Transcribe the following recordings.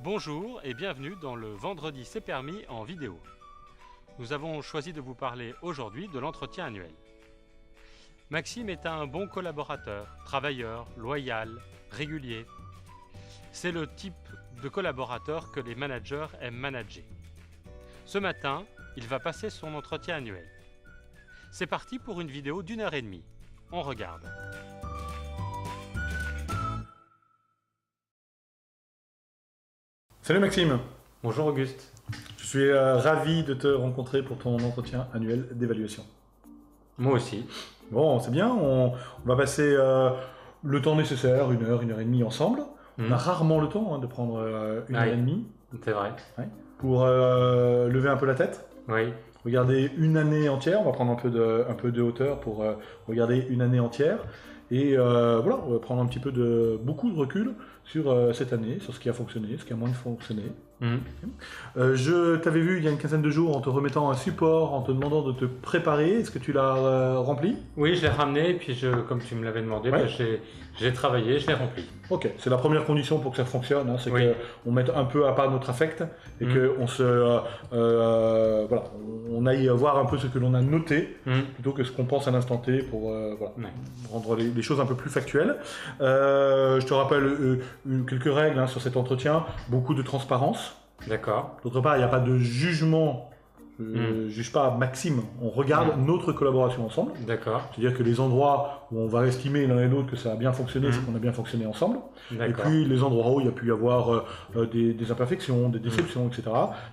Bonjour et bienvenue dans le Vendredi c'est permis en vidéo. Nous avons choisi de vous parler aujourd'hui de l'entretien annuel. Maxime est un bon collaborateur, travailleur, loyal, régulier. C'est le type de collaborateur que les managers aiment manager. Ce matin, il va passer son entretien annuel. C'est parti pour une vidéo d'1h30. On regarde. Salut Maxime, Bonjour Auguste. je suis ravi de te rencontrer pour ton entretien annuel d'évaluation. Moi aussi. Bon, c'est bien, on va passer le temps nécessaire, 1 heure et demie ensemble. On a rarement le temps de prendre 1 heure et demie C'est vrai. pour lever un peu la tête, Oui. regarder une année entière. On va prendre un peu de hauteur pour regarder une année entière. Et voilà, on va prendre un petit peu beaucoup de recul sur cette année, sur ce qui a fonctionné, ce qui a moins fonctionné. Je t'avais vu il y a une quinzaine de jours en te remettant un support, en te demandant de te préparer. Est-ce que tu l'as rempli? Oui, je l'ai ramené, et puis comme tu me l'avais demandé, Ouais. j'ai travaillé, je l'ai rempli. Ok, c'est la première condition pour que ça fonctionne, hein, c'est Oui. qu'on mette un peu à part notre affect et qu'on voilà, on aille voir un peu ce que l'on a noté plutôt que ce qu'on pense à l'instant T pour voilà, rendre les choses un peu plus factuelles. Je te rappelle quelques règles sur cet entretien, beaucoup de transparence. D'accord. D'autre part, il n'y a pas de jugement. Je ne juge pas Maxime, on regarde notre collaboration ensemble. D'accord. C'est-à-dire que les endroits où on va estimer l'un et l'autre que ça a bien fonctionné, c'est qu'on a bien fonctionné ensemble. Et puis les endroits où il y a pu y avoir des imperfections, des déceptions, etc.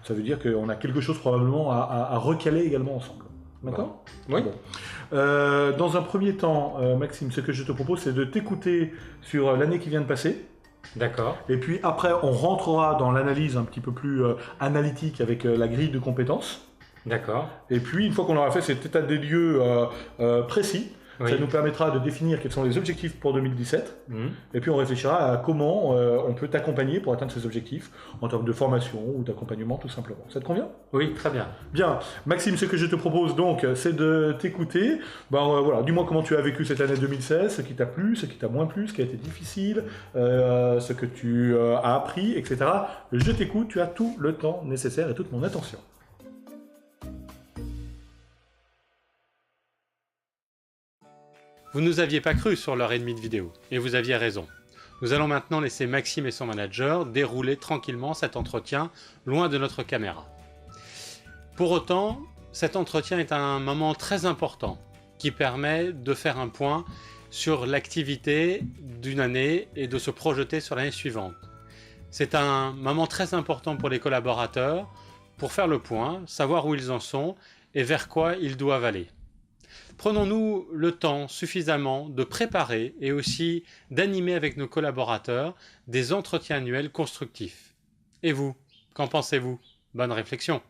Ça veut dire qu'on a quelque chose probablement à recaler également ensemble. D'accord ? Oui. Bon. Dans un premier temps, Maxime, ce que je te propose, c'est de t'écouter sur l'année qui vient de passer. D'accord. Et puis après, on rentrera dans l'analyse un petit peu plus analytique avec la grille de compétences. D'accord. Et puis, une fois qu'on aura fait cet état des lieux précis, ça nous permettra de définir quels sont les objectifs pour 2017. Et puis, on réfléchira à comment on peut t'accompagner pour atteindre ces objectifs en termes de formation ou d'accompagnement, tout simplement. Ça te convient? Oui, très bien. Bien. Maxime, ce que je te propose donc, c'est de t'écouter. Voilà, dis-moi comment tu as vécu cette année 2016, ce qui t'a plu, ce qui t'a moins plu, ce qui a été difficile, ce que tu as appris, etc. Je t'écoute, tu as tout le temps nécessaire et toute mon attention. Vous ne nous aviez pas cru sur l'heure et demie de vidéo, et vous aviez raison. Nous allons maintenant laisser Maxime et son manager dérouler tranquillement cet entretien loin de notre caméra. Pour autant, cet entretien est un moment très important qui permet de faire un point sur l'activité d'une année et de se projeter sur l'année suivante. C'est un moment très important pour les collaborateurs pour faire le point, savoir où ils en sont et vers quoi ils doivent aller. Prenons-nous le temps suffisamment de préparer et aussi d'animer avec nos collaborateurs des entretiens annuels constructifs. Et vous, qu'en pensez-vous? Bonne réflexion!